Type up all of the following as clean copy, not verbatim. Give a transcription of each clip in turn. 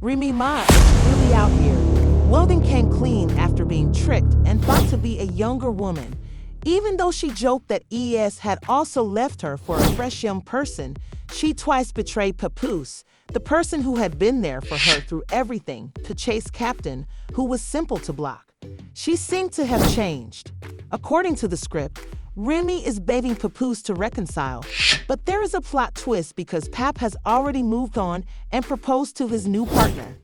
Remy Ma is really out here. Welding came clean after being tricked and thought to be a younger woman. Even though she joked that ES had also left her for a fresh young person, she twice betrayed Papoose, the person who had been there for her through everything, to chase Captain, who was simple to block. She seemed to have changed. According to the script, Remy is begging Papoose to reconcile, but there is a plot twist because Pap has already moved on and proposed to his new partner.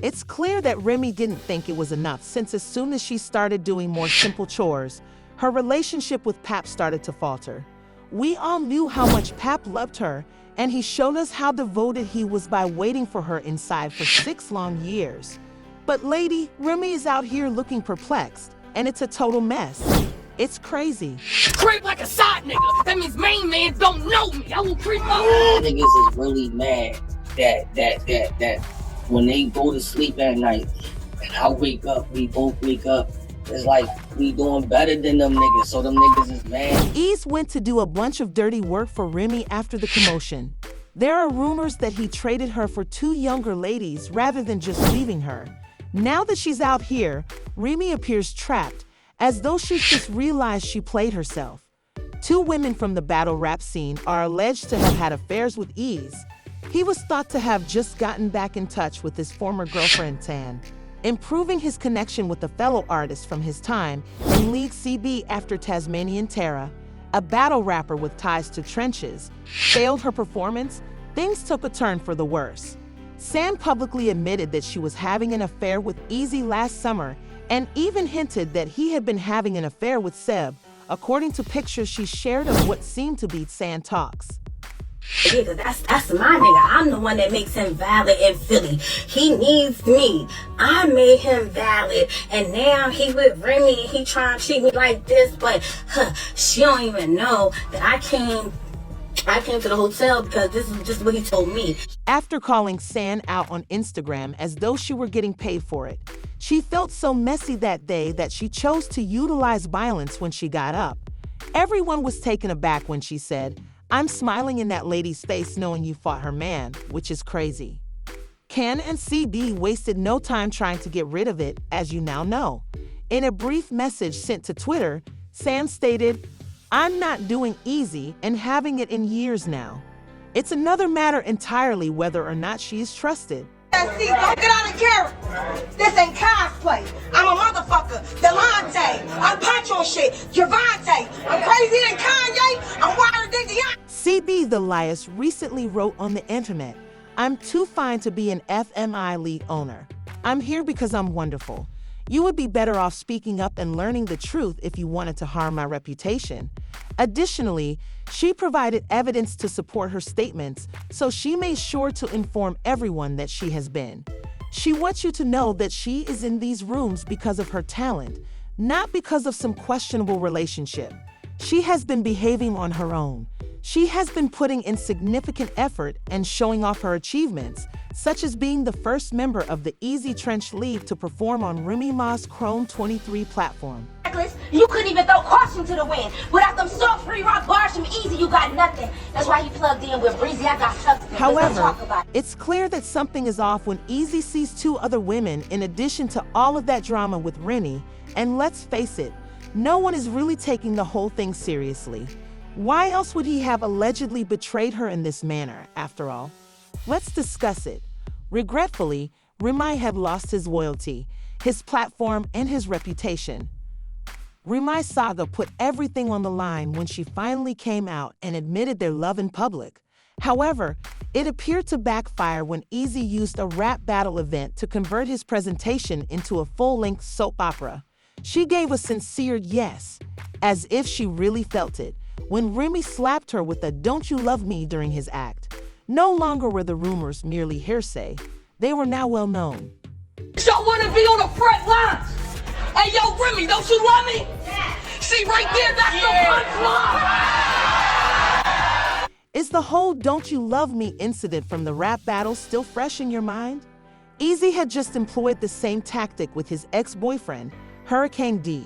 It's clear that Remy didn't think it was enough since as soon as she started doing more simple chores, her relationship with Pap started to falter. We all knew how much Pap loved her, and he showed us how devoted he was by waiting for her inside for 6 long years. But lady, Remy is out here looking perplexed, and it's a total mess. It's crazy. Creep like a side nigga. That means main man don't know me. I will creep up. Niggas is really mad that when they go to sleep at night and I wake up, we both wake up. It's like we doing better than them niggas, so them niggas is mad. Eazy went to do a bunch of dirty work for Remy after the commotion. There are rumors that he traded her for 2 younger ladies rather than just leaving her. Now that she's out here, Remy appears trapped, as though she's just realized she played herself. 2 women from the battle rap scene are alleged to have had affairs with Eazy. He was thought to have just gotten back in touch with his former girlfriend Tan, improving his connection with a fellow artist from his time in League CB after Tasmanian Terra, a battle rapper with ties to Trenches, failed her performance. Things took a turn for the worse. Sam publicly admitted that she was having an affair with Eazy last summer and even hinted that he had been having an affair with Seb, according to pictures she shared of what seemed to be sand talks. Yeah, cause that's my nigga. I'm the one that makes him valid in Philly. He needs me. I made him valid, and now he with Remy and he trying to treat me like this, but she don't even know that I came to the hotel because this is just what he told me. After calling San out on Instagram as though she were getting paid for it, she felt so messy that day that she chose to utilize violence when she got up. Everyone was taken aback when she said, "I'm smiling in that lady's face knowing you fought her man," which is crazy. Ken and CB wasted no time trying to get rid of it, as you now know. In a brief message sent to Twitter, Sam stated, "I'm not doing Eazy and having it in years now. It's another matter entirely whether or not she is trusted." See, don't get out of character. This ain't cosplay. I'm a motherfucker. Delonte. I'm Pancho shit. Javante. I'm crazy than Kanye. I'm wilder than Deion. CB the Lias recently wrote on the internet, "I'm too fine to be an FMI league owner. I'm here because I'm wonderful. You would be better off speaking up and learning the truth if you wanted to harm my reputation." Additionally, she provided evidence to support her statements, so she made sure to inform everyone that she has been. She wants you to know that she is in these rooms because of her talent, not because of some questionable relationship. She has been behaving on her own. She has been putting in significant effort and showing off her achievements, such as being the first member of the Eazy Trench League to perform on Remy Ma's Chrome 23 platform. You couldn't even throw caution to the wind. Without them soft free rock bars from Eazy, you got nothing. That's why he plugged in with Breezy. I got substance. However, it's clear that something is off when Eazy sees 2 other women in addition to all of that drama with Remy, and let's face it, no one is really taking the whole thing seriously. Why else would he have allegedly betrayed her in this manner, after all? Let's discuss it. Regretfully, Remy had lost his loyalty, his platform, and his reputation. Remy's saga put everything on the line when she finally came out and admitted their love in public. However, it appeared to backfire when Eazy used a rap battle event to convert his presentation into a full-length soap opera. She gave a sincere yes, as if she really felt it, when Remy slapped her with a "Don't you love me" during his act. No longer were the rumors merely hearsay. They were now well known. Y'all wanna be on the front lines? Hey, yo, Remy, don't you love me? See, right there, that's the punchline. Is the whole "Don't you love me" incident from the rap battle still fresh in your mind? Eazy had just employed the same tactic with his ex-boyfriend, Hurricane D,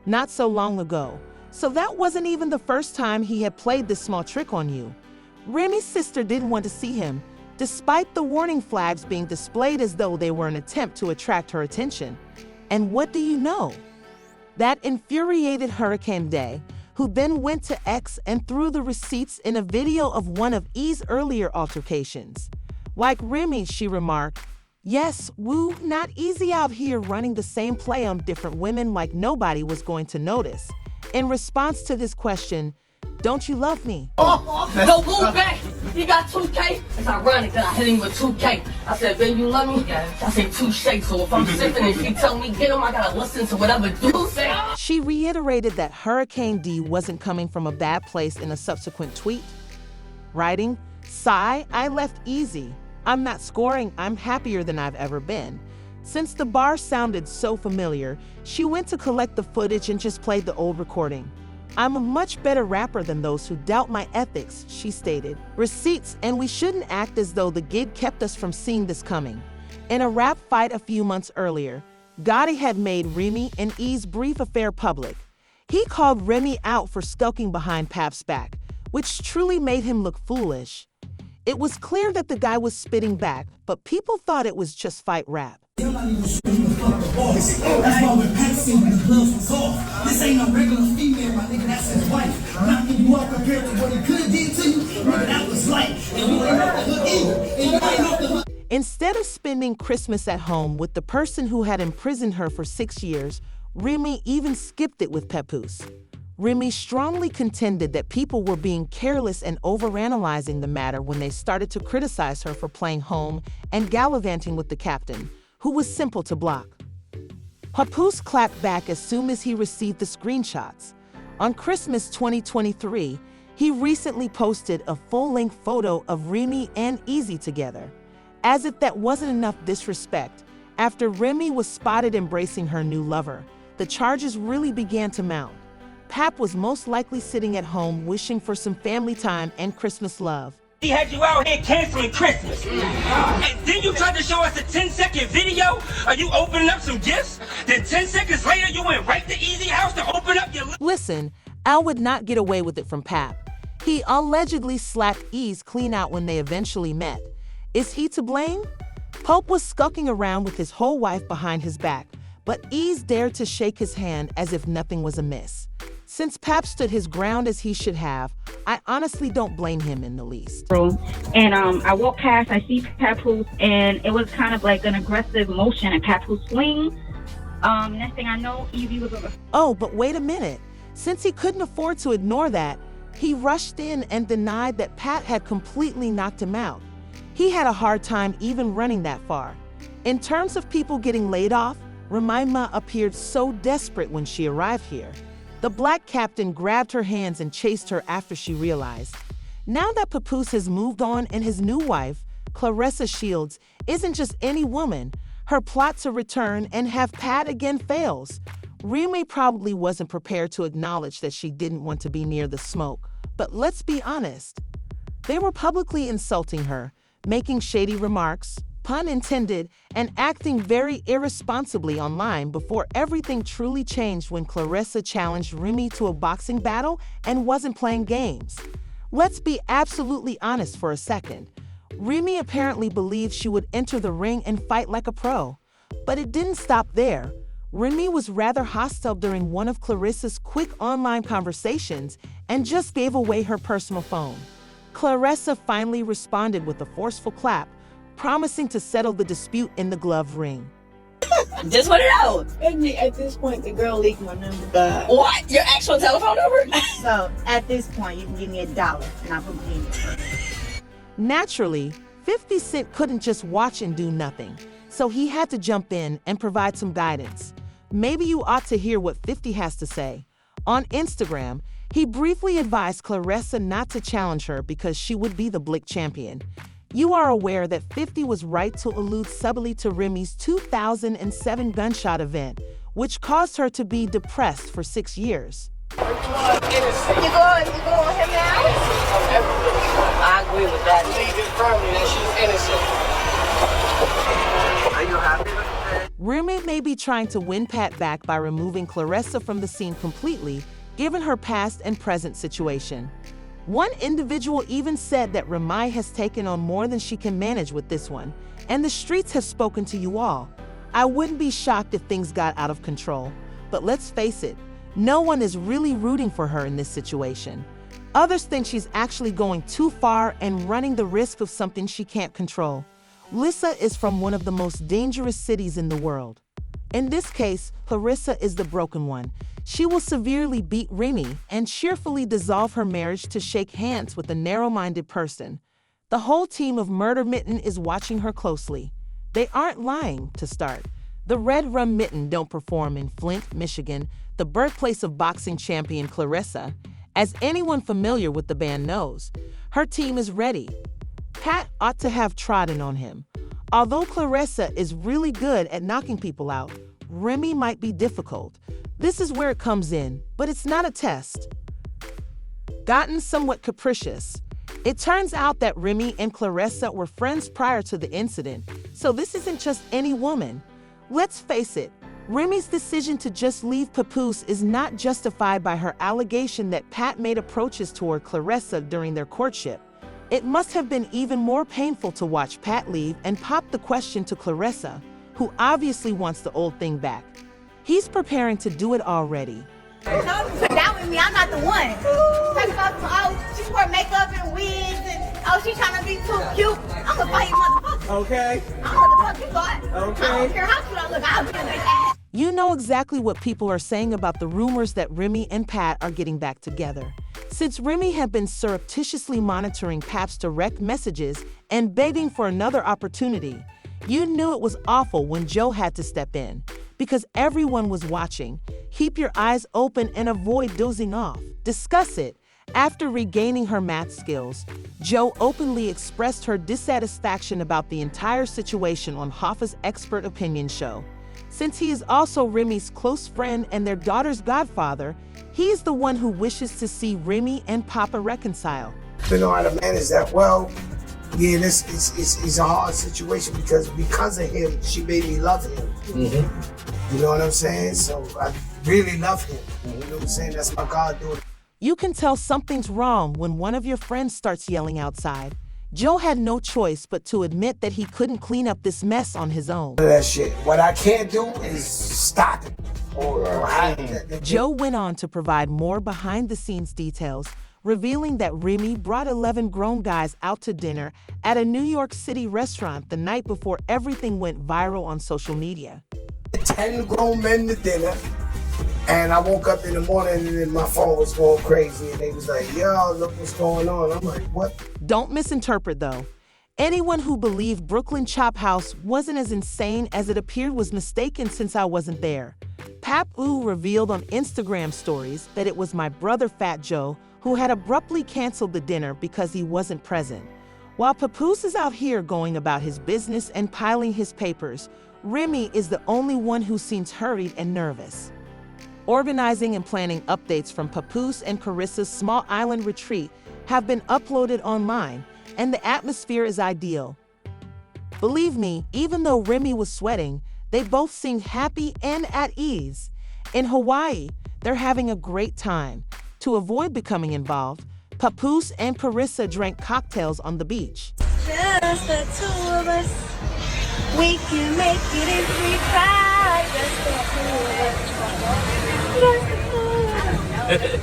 not so long ago. So that wasn't even the first time he had played this small trick on you. Remy's sister didn't want to see him, despite the warning flags being displayed as though they were an attempt to attract her attention. And what do you know? That infuriated Hurricane Day, who then went to X and threw the receipts in a video of one of E's earlier altercations. Like Remy, she remarked, "Yes, woo, not easy out here running the same play on different women like nobody was going to notice." In response to this question, "Don't you love me?" No, move back. He got 2K. It's ironic that I hit him with 2K. I said, "Baby, you love me?" I said, "Touche." So if I'm sipping and she tell me get him, I gotta listen to whatever dude say. She reiterated that Hurricane D wasn't coming from a bad place in a subsequent tweet, writing, "Sigh, I left Eazy. I'm not scoring. I'm happier than I've ever been." Since the bar sounded so familiar, she went to collect the footage and just played the old recording. "I'm a much better rapper than those who doubt my ethics," she stated. Receipts, and we shouldn't act as though the gig kept us from seeing this coming. In a rap fight a few months earlier, Gotti had made Remy and E's brief affair public. He called Remy out for skulking behind Pap's back, which truly made him look foolish. It was clear that the guy was spitting back, but people thought it was just fight rap. You're not even sure you the fucking boss. That's why when Pat said when the gloves was off, this ain't no regular female, my nigga, that's his wife. Knocking you out compared to what he could have did to you, nigga, that was light. And you ain't off the hook either. And you ain't off the hook. Instead of spending Christmas at home with the person who had imprisoned her for 6 years, Remy even skipped it with Papoose. Remy strongly contended that people were being careless and overanalyzing the matter when they started to criticize her for playing home and gallivanting with the captain, who was simple to block. Papoose clapped back as soon as he received the screenshots. On Christmas 2023, he recently posted a full-length photo of Remy and Eazy together. As if that wasn't enough disrespect, after Remy was spotted embracing her new lover, the charges really began to mount. Pap was most likely sitting at home wishing for some family time and Christmas love. He had you out here canceling Christmas. And then you tried to show us a 10-second video of you opening up some gifts. Then 10 seconds later, you went right to Eazy house to open up your... Listen, Al would not get away with it from Pap. He allegedly slapped Ease clean out when they eventually met. Is he to blame? Pope was skulking around with his whole wife behind his back, but Ease dared to shake his hand as if nothing was amiss. Since Pap stood his ground as he should have, I honestly don't blame him in the least. And I walked past, I see Papoose, and it was kind of like an aggressive motion, and Papoose swing. Next thing I know, Eazy was over. Oh, but wait a minute. Since he couldn't afford to ignore that, he rushed in and denied that Pat had completely knocked him out. He had a hard time even running that far. In terms of people getting laid off, Remy appeared so desperate when she arrived here. The black captain grabbed her hands and chased her after she realized. Now that Papoose has moved on and his new wife, Clarissa Shields, isn't just any woman, her plot to return and have Pat again fails. Remy probably wasn't prepared to acknowledge that she didn't want to be near the smoke, but let's be honest. They were publicly insulting her, making shady remarks, pun intended, and acting very irresponsibly online before everything truly changed when Clarissa challenged Remy to a boxing battle and wasn't playing games. Let's be absolutely honest for a second. Remy apparently believed she would enter the ring and fight like a pro. But it didn't stop there. Remy was rather hostile during one of Clarissa's quick online conversations and just gave away her personal phone. Clarissa finally responded with a forceful clap, promising to settle the dispute in the glove ring. Just want to know. At this point, the girl leaked my number. What? Your actual telephone number? So, at this point, you can give me $1 and I'll put my name in it. Naturally, 50 Cent couldn't just watch and do nothing, so he had to jump in and provide some guidance. Maybe you ought to hear what 50 has to say. On Instagram, he briefly advised Clarissa not to challenge her because she would be the Blick champion. You are aware that 50 was right to allude subtly to Remy's 2007 gunshot event, which caused her to be depressed for 6 years. You go on him now? I agree with that. Believe firmly that she's innocent. Are you happy with that? Remy may be trying to win Pat back by removing Clarissa from the scene completely, given her past and present situation. One individual even said that Remy has taken on more than she can manage with this one, and the streets have spoken to you all. I wouldn't be shocked if things got out of control, but let's face it, no one is really rooting for her in this situation. Others think she's actually going too far and running the risk of something she can't control. Clarissa is from one of the most dangerous cities in the world. In this case, Clarissa is the broken one. She will severely beat Remy and cheerfully dissolve her marriage to shake hands with a narrow-minded person. The whole team of Murder Mitten is watching her closely. They aren't lying, to start. The Red Rum Mitten don't perform in Flint, Michigan, the birthplace of boxing champion Clarissa. As anyone familiar with the band knows, her team is ready. Pat ought to have trodden on him. Although Clarissa is really good at knocking people out, Remy might be difficult. This is where it comes in, but it's not a test. Gotten somewhat capricious. It turns out that Remy and Clarissa were friends prior to the incident, so this isn't just any woman. Let's face it, Remy's decision to just leave Papoose is not justified by her allegation that Pat made approaches toward Clarissa during their courtship. It must have been even more painful to watch Pat leave and pop the question to Clarissa, who obviously wants the old thing back. He's preparing to do it already. That with me, I'm not the one. Talk about, oh, she wore makeup and wigs and oh, she trying to be too cute. I'm gonna fight you, motherfucker. Okay. I'm gonna fuck you, thought. Okay. I don't care how cute I look, I'll be like that. You know exactly what people are saying about the rumors that Remy and Pat are getting back together. Since Remy had been surreptitiously monitoring Pat's direct messages and begging for another opportunity, you knew it was awful when Joe had to step in. Because everyone was watching, keep your eyes open and avoid dozing off. Discuss it. After regaining her math skills, Joe openly expressed her dissatisfaction about the entire situation on Hoffa's Expert Opinion show. Since he is also Remy's close friend and their daughter's godfather, he is the one who wishes to see Remy and Papa reconcile. They know how to manage that well. Yeah, this is a hard situation because of him, she made me love him. Mm-hmm. You know what I'm saying? So I really love him. You know what I'm saying? That's my God doing it. You can tell something's wrong when one of your friends starts yelling outside. Joe had no choice but to admit that he couldn't clean up this mess on his own. That shit. What I can't do is stop it. Joe went on to provide more behind-the-scenes details, revealing that Remy brought 11 grown guys out to dinner at a New York City restaurant the night before everything went viral on social media. 10 grown men to dinner, and I woke up in the morning and my phone was going crazy, and they was like, yo, look what's going on. I'm like, what? Don't misinterpret, though. Anyone who believed Brooklyn Chop House wasn't as insane as it appeared was mistaken since I wasn't there. Papoose revealed on Instagram stories that it was my brother Fat Joe who had abruptly canceled the dinner because he wasn't present. While Papoose is out here going about his business and piling his papers, Remy is the only one who seems hurried and nervous. Organizing and planning updates from Papoose and Clarissa's small island retreat have been uploaded online, and the atmosphere is ideal. Believe me, even though Remy was sweating, they both seemed happy and at ease. In Hawaii, they're having a great time. To avoid becoming involved, Papoose and Clarissa drank cocktails on the beach. Just the two of us, we can make it if we try. Just the two of us.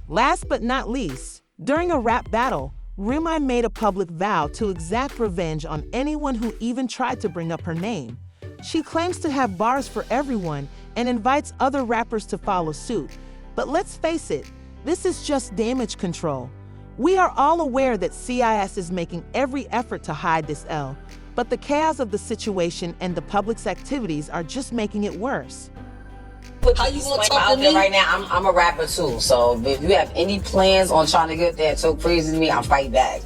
Last but not least, during a rap battle, Remy made a public vow to exact revenge on anyone who even tried to bring up her name. She claims to have bars for everyone and invites other rappers to follow suit. But let's face it, this is just damage control. We are all aware that CIS is making every effort to hide this L, but the chaos of the situation and the public's activities are just making it worse. How you gonna talk to me? Right now, I'm a rapper too, so if you have any plans on trying to get that so crazy to me, I'll fight back.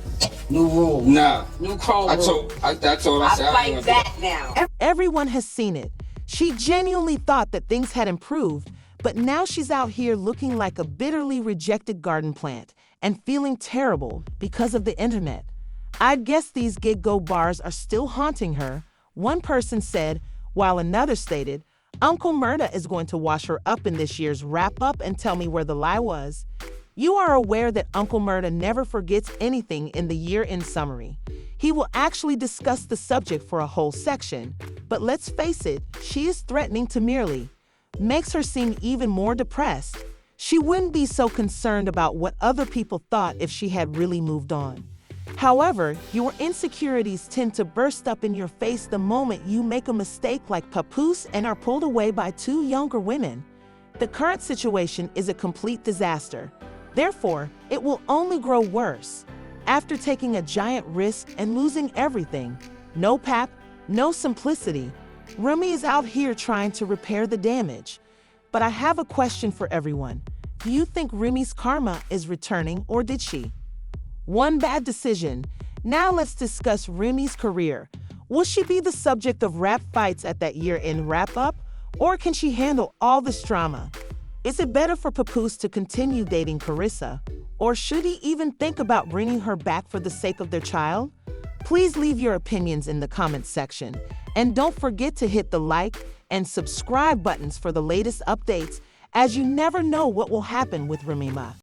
New rule. Nah. New chrome rule. That's all I said. I'll fight back now. Everyone has seen it. She genuinely thought that things had improved, but now she's out here looking like a bitterly rejected garden plant and feeling terrible because of the internet. I'd guess these Gig-Go bars are still haunting her, one person said, while another stated, Uncle Murda is going to wash her up in this year's wrap-up and tell me where the lie was. You are aware that Uncle Murda never forgets anything in the year-end summary. He will actually discuss the subject for a whole section, but let's face it, she is threatening to merely makes her seem even more depressed. She wouldn't be so concerned about what other people thought if she had really moved on. However, your insecurities tend to burst up in your face the moment you make a mistake like Papoose and are pulled away by two younger women. The current situation is a complete disaster. Therefore, it will only grow worse. After taking a giant risk and losing everything, no pap, no simplicity, Remy is out here trying to repair the damage. But I have a question for everyone. Do you think Remy's karma is returning, or did she? One bad decision. Now let's discuss Remy's career. Will she be the subject of rap fights at that year-end wrap-up, or can she handle all this drama? Is it better for Papoose to continue dating Clarissa, or should he even think about bringing her back for the sake of their child? Please leave your opinions in the comments section, and don't forget to hit the like and subscribe buttons for the latest updates, as you never know what will happen with Remy Ma.